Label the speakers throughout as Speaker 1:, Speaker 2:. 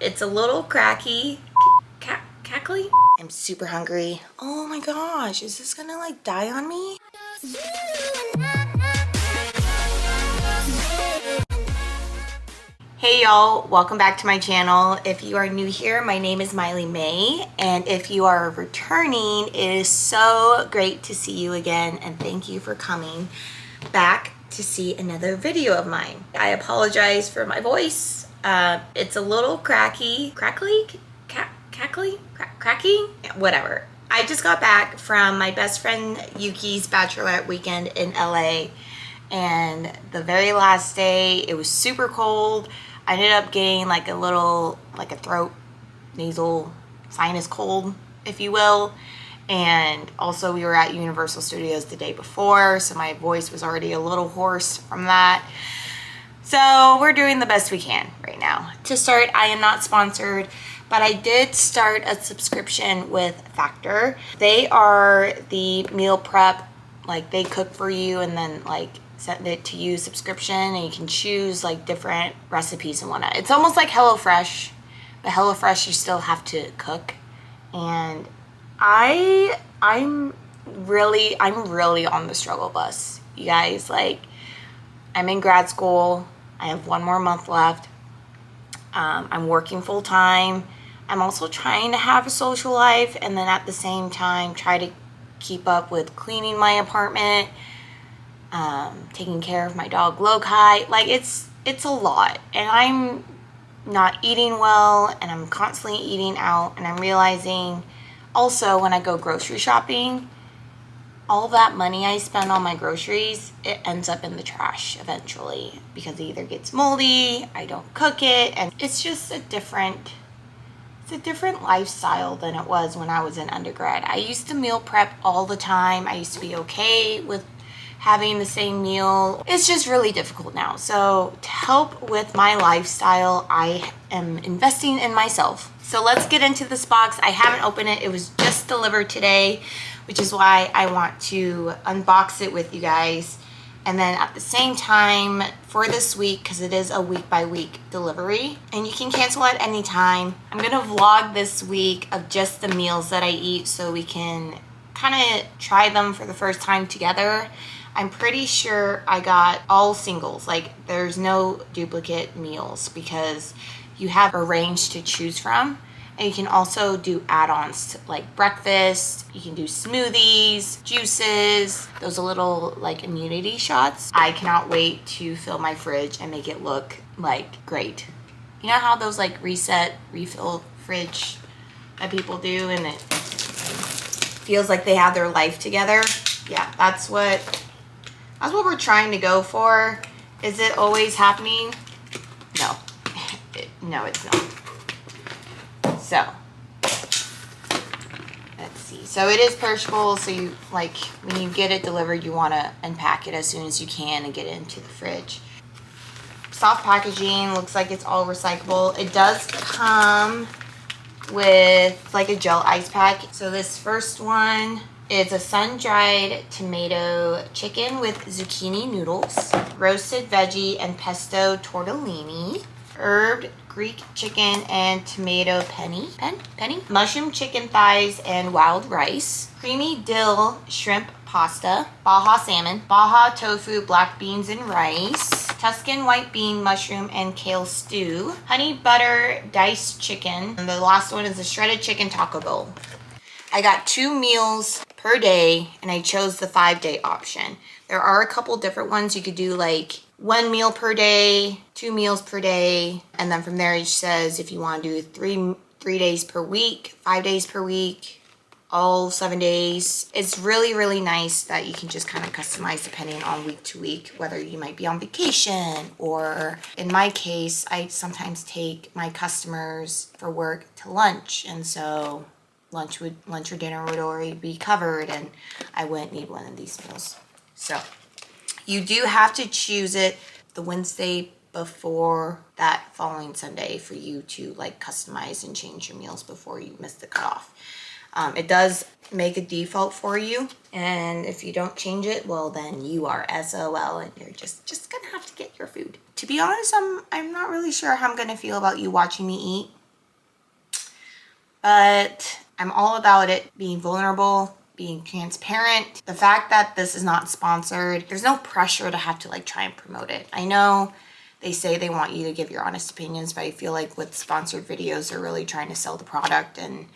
Speaker 1: It's a little cracky, cackly. I'm super hungry. Oh my gosh, is this gonna like die on me? Hey y'all, welcome back to my channel. If you are new here, my name is Maile, and if you are returning, it is so great to see you again, and thank you for coming back to see another video of mine. I apologize for my voice. It's a little cracky, whatever. I just got back from my best friend Yuki's bachelorette weekend in LA, and the very last day, it was super cold. I ended up getting like a little, like a throat, nasal, sinus cold, if you will. And also we were at Universal Studios the day before, so my voice was already a little hoarse from that. So we're doing the best we can right now. To start, I am not sponsored, but I did start a subscription with Factor. They are the meal prep, like they cook for you and then like send it to you subscription, and you can choose like different recipes and whatnot. It's almost like HelloFresh, but HelloFresh you still have to cook. And I'm really on the struggle bus, you guys. Like, I'm in grad school. I have 1 more month left. I'm working full time. I'm also trying to have a social life, and then at the same time try to keep up with cleaning my apartment, taking care of my dog Lokai. Like, it's a lot, and I'm not eating well, and I'm constantly eating out, and I'm realizing also when I go grocery shopping, all that money I spend on my groceries, it ends up in the trash eventually because it either gets moldy, I don't cook it, and it's just a different lifestyle than it was when I was in undergrad. I used to meal prep all the time. I used to be okay with having the same meal. It's just really difficult now. So to help with my lifestyle, I am investing in myself. So let's get into this box. I haven't opened it. It was just delivered today, which is why I want to unbox it with you guys. And then at the same time for this week, because it is a week by week delivery and you can cancel at any time, I'm gonna vlog this week of just the meals that I eat so we can kind of try them for the first time together. I'm pretty sure I got all singles, like there's no duplicate meals because you have a range to choose from. And you can also do add-ons like breakfast, you can do smoothies, juices, those little like immunity shots. I cannot wait to fill my fridge and make it look like great. You know how those like refill fridge that people do and it feels like they have their life together? Yeah, that's what we're trying to go for. Is it always happening? No. No, it's not. So, let's see. So it is perishable, so you, like, when you get it delivered, you want to unpack it as soon as you can and get it into the fridge. Soft packaging, looks like it's all recyclable. It does come with, like, a gel ice pack. So this first one is a sun-dried tomato chicken with zucchini noodles, roasted veggie and pesto tortellini, herbed Greek chicken and tomato penny, mushroom chicken thighs and wild rice, creamy dill shrimp pasta, Baja salmon, Baja tofu, black beans and rice, Tuscan white bean, mushroom and kale stew, honey butter diced chicken, and the last one is a shredded chicken taco bowl. I got 2 meals per day and I chose the 5-day option. There are a couple different ones. You could do like 1 meal per day, 2 meals per day, and then from there it says if you want to do 3 days per week, 5 days per week, all 7 days. It's really nice that you can just kind of customize depending on week to week, whether you might be on vacation, or in my case, I sometimes take my customers for work to lunch, and so lunch or dinner would already be covered and I wouldn't need one of these meals. So you do have to choose it the Wednesday before that following Sunday for you to like customize and change your meals before you miss the cutoff. It does make a default for you, and if you don't change it, well then you are SOL and you're just gonna have to get your food. To be honest, I'm not really sure how I'm gonna feel about you watching me eat. but I'm all about it being vulnerable, being transparent. The fact that this is not sponsored, there's no pressure to have to like try and promote it. I know they say they want you to give your honest opinions, but I feel like with sponsored videos, they're really trying to sell the product and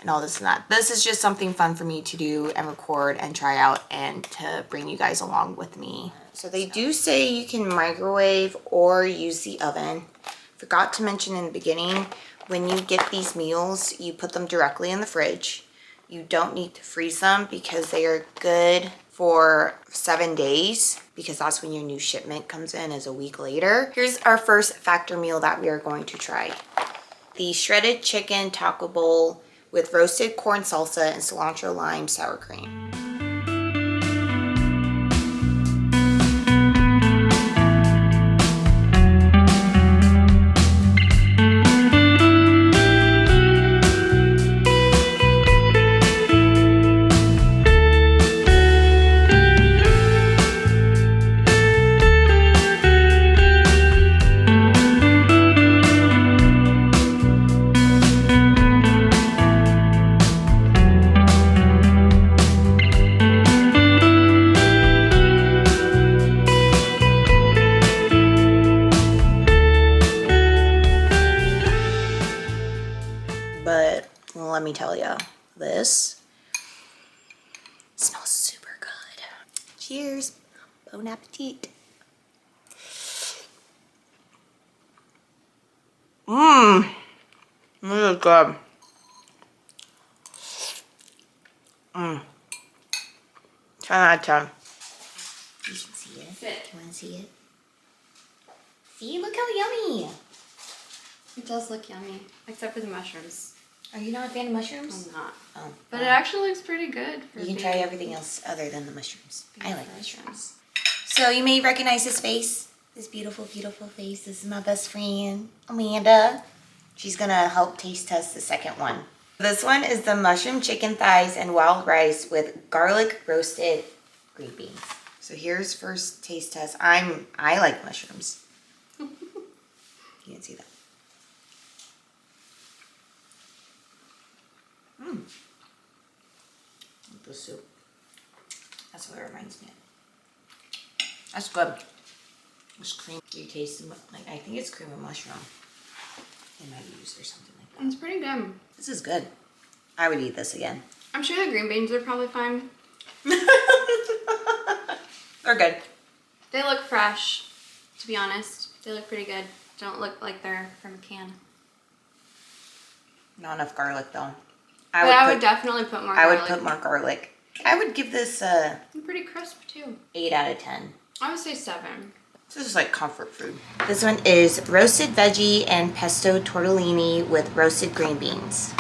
Speaker 1: all this and that. This is just something fun for me to do and record and try out and to bring you guys along with me. So they do say you can microwave or use the oven. Forgot to mention in the beginning, when you get these meals, you put them directly in the fridge. You don't need to freeze them because they are good for 7 days, because that's when your new shipment comes in, is a week later. Here's our first factor meal that we are going to try. The shredded chicken taco bowl with roasted corn salsa and cilantro lime sour cream. But let me tell you, this smells super good. Cheers. Bon appetit. Mmm. This is good. Mmm. 10 out of 10. You should see it. Sit. You want to see it? See? Look how yummy.
Speaker 2: It does look yummy, except for the mushrooms.
Speaker 1: Are you not a fan of mushrooms?
Speaker 2: I'm not.
Speaker 1: Oh.
Speaker 2: But it actually looks pretty good.
Speaker 1: You can try everything else other than the mushrooms. I like mushrooms. So you may recognize his face. This beautiful, beautiful face. This is my best friend, Amanda. She's gonna help taste test the second one. This one is the mushroom chicken thighs and wild rice with garlic roasted green beans. So here's first taste test. I like mushrooms. You can see that. Mmm. The soup. That's what it reminds me of. That's good. It's cream. You taste them, like, I think it's cream and mushroom. They might use or something like that.
Speaker 2: It's pretty good.
Speaker 1: This is good. I would eat this again.
Speaker 2: I'm sure the green beans are probably fine.
Speaker 1: They're good.
Speaker 2: They look fresh, to be honest. They look pretty good. Don't look like they're from a can.
Speaker 1: Not enough garlic though.
Speaker 2: I would definitely put more garlic.
Speaker 1: I would put more garlic. I would give this a
Speaker 2: pretty crisp too.
Speaker 1: 8 out of 10.
Speaker 2: I would say 7.
Speaker 1: This is like comfort food. This one is roasted veggie and pesto tortellini with roasted green beans.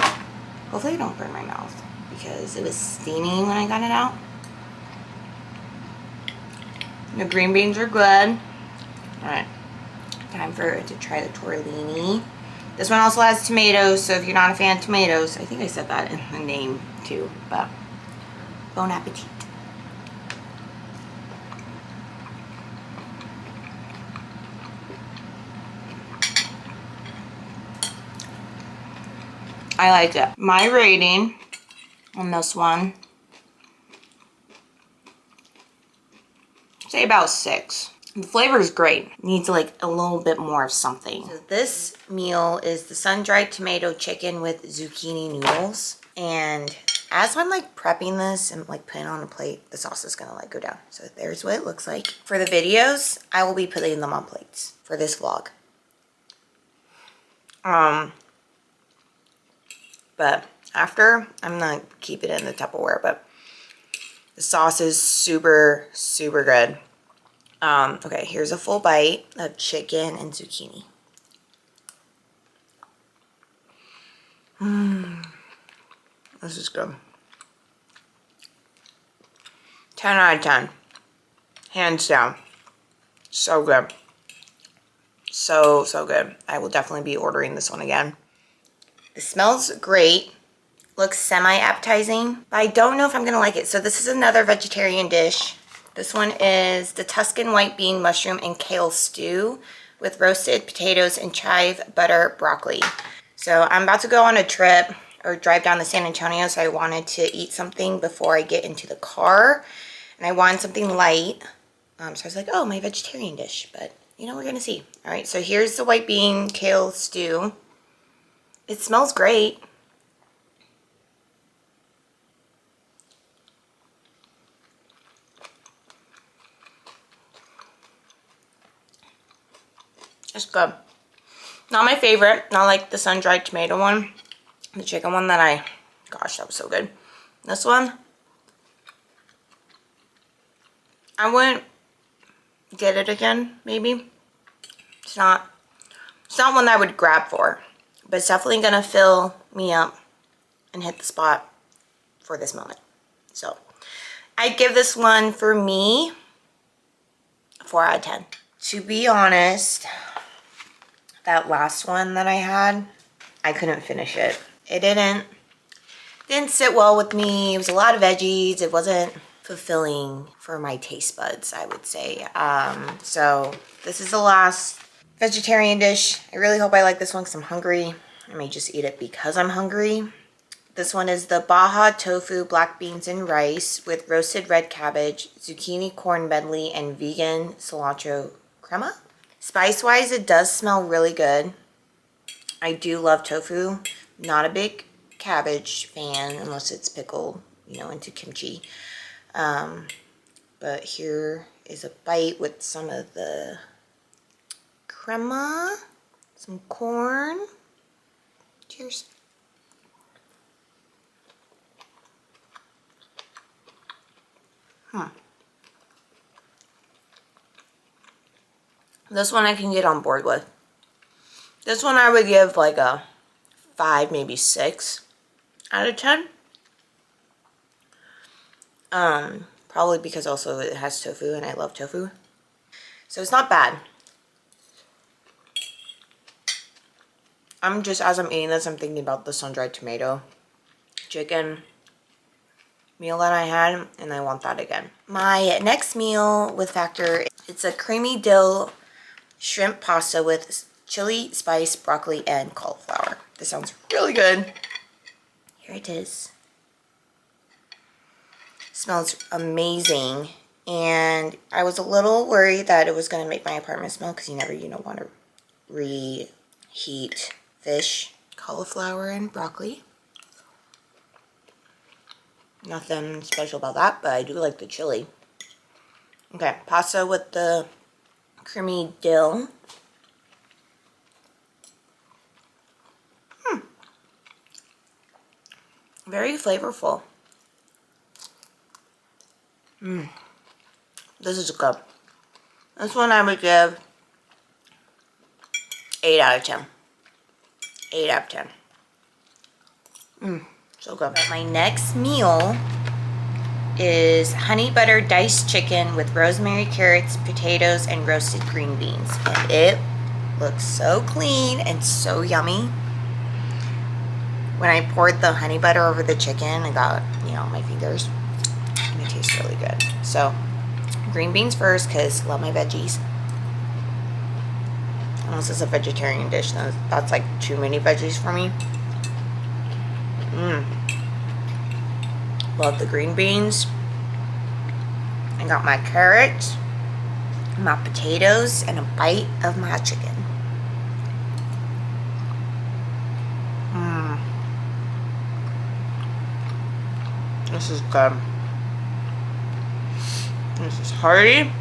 Speaker 1: Hopefully I don't burn my mouth because it was steaming when I got it out. The green beans are good. Alright, time to try the tortellini. This one also has tomatoes, so if you're not a fan of tomatoes, I think I said that in the name too, but bon appetit. I like it. My rating on this one, say about 6. The flavor is great. Needs like a little bit more of something. So this meal is the sun-dried tomato chicken with zucchini noodles. And as I'm like prepping this and like putting it on a plate, the sauce is gonna like go down. So there's what it looks like. For the videos, I will be putting them on plates for this vlog. But after, I'm gonna keep it in the Tupperware, but the sauce is super, super good. Okay, here's a full bite of chicken and zucchini. This is good. 10 out of 10. Hands down. So good. So, so good. I will definitely be ordering this one again. It smells great. Looks semi-appetizing, but I don't know if I'm gonna like it. So this is another vegetarian dish. This one is the Tuscan white bean, mushroom, and kale stew with roasted potatoes and chive butter broccoli. So I'm about to go on a trip. or drive down to San Antonio, so I wanted to eat something before I get into the car. And I wanted something light. So I was like, oh, my vegetarian dish. But, you know, we're going to see. All right, so here's the white bean kale stew. It smells great. It's good. Not my favorite. Not like the sun-dried tomato one. The chicken one that gosh, that was so good. This one, I wouldn't get it again, maybe. It's not one that I would grab for. But it's definitely going to fill me up and hit the spot for this moment. So, I'd give this one, for me, a 4 out of 10. To be honest, that last one that I had, I couldn't finish it. It didn't sit well with me. It was a lot of veggies. It wasn't fulfilling for my taste buds, I would say. So this is the last vegetarian dish. I really hope I like this one because I'm hungry. I may just eat it because I'm hungry. This one is the Baja tofu, black beans and rice with roasted red cabbage, zucchini corn medley, and vegan cilantro crema. Spice-wise, it does smell really good. I do love tofu. Not a big cabbage fan unless it's pickled, you know, into kimchi. But here is a bite with some of the crema, some corn. Cheers. This one I can get on board with. This one I would give like a 5, maybe 6 out of 10. Probably because also it has tofu and I love tofu. So it's not bad. I'm just, as I'm eating this, I'm thinking about the sun-dried tomato chicken meal that I had, and I want that again. My next meal with Factor, it's a creamy dill shrimp pasta with chili, spice, broccoli, and cauliflower. This sounds really good. Here it is. Smells amazing. And I was a little worried that it was going to make my apartment smell because you never, you know, want to reheat fish, cauliflower, and broccoli. Nothing special about that, but I do like the chili. Okay, pasta with the creamy dill. Very flavorful. This is good. This one I would give 8 out of 10. 8 out of 10. So good. My next meal is honey butter diced chicken with rosemary, carrots, potatoes, and roasted green beans. And it looks so clean and so yummy. When I poured the honey butter over the chicken, I got, you know, my fingers. And it tastes really good. So, green beans first, because I love my veggies. Unless it's a vegetarian dish, then that's like too many veggies for me. Love the green beans. I got my carrots, my potatoes, and a bite of my chicken. This is good. This is hearty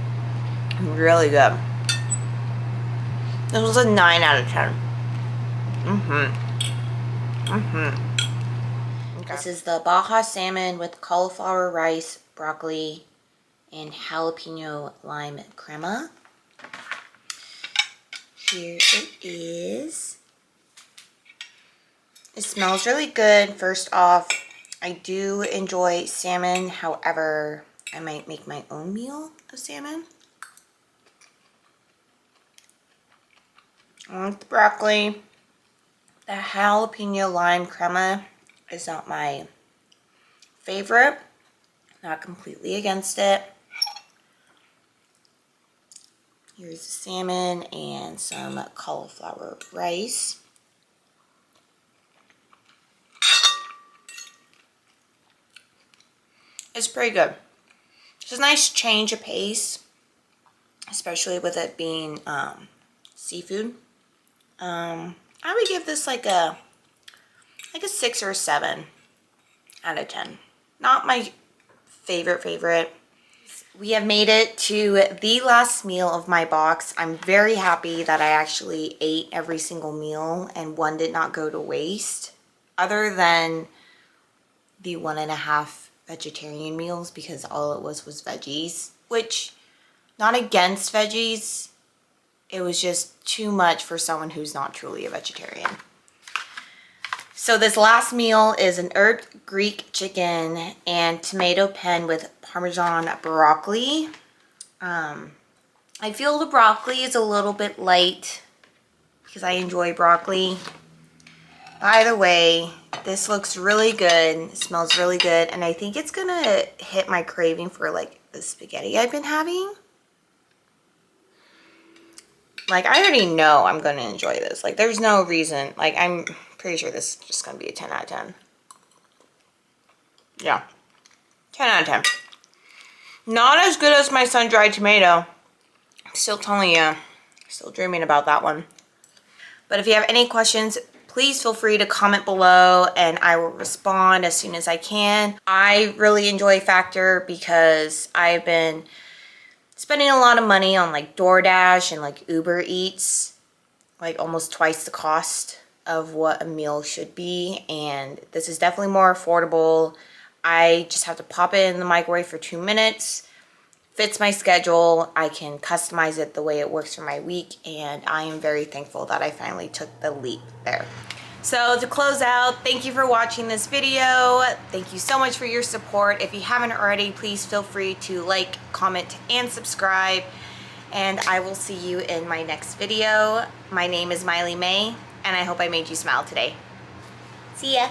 Speaker 1: and really good. This was a 9 out of 10. Okay. This is the Baja Salmon with cauliflower rice, broccoli, and jalapeno lime crema. Here it is. It smells really good. First off, I do enjoy salmon. However, I might make my own meal of salmon. I like the broccoli. The jalapeno lime crema is not my favorite. Not completely against it. Here's the salmon and some cauliflower rice. It's pretty good. It's a nice change of pace, especially with it being seafood. I would give this like a 6 or a 7 out of 10. Not my favorite. We have made it to the last meal of my box. I'm very happy that I actually ate every single meal and one did not go to waste, other than the 1.5 vegetarian meals, because all it was veggies, which, not against veggies, it was just too much for someone who's not truly a vegetarian. So this last meal is an herb Greek chicken and tomato penne with Parmesan broccoli. I feel the broccoli is a little bit light because I enjoy broccoli. By the way, this looks really good. It smells really good. And I think it's gonna hit my craving for like the spaghetti I've been having. Like, I already know I'm gonna enjoy this. Like, there's no reason. Like, I'm pretty sure this is just gonna be a 10 out of 10. Yeah. 10 out of 10. Not as good as my sun-dried tomato. Still telling you. Still dreaming about that one. But if you have any questions, please feel free to comment below and I will respond as soon as I can. I really enjoy Factor because I've been spending a lot of money on like DoorDash and like Uber Eats, like almost twice the cost of what a meal should be, and this is definitely more affordable. I just have to pop it in the microwave for 2 minutes. Fits my schedule. I can customize it the way it works for my week, and I am very thankful that I finally took the leap there. So to close out, thank you for watching this video. Thank you so much for your support. If you haven't already, please feel free to like, comment, and subscribe. And I will see you in my next video. My name is Maile May, and I hope I made you smile today. See ya.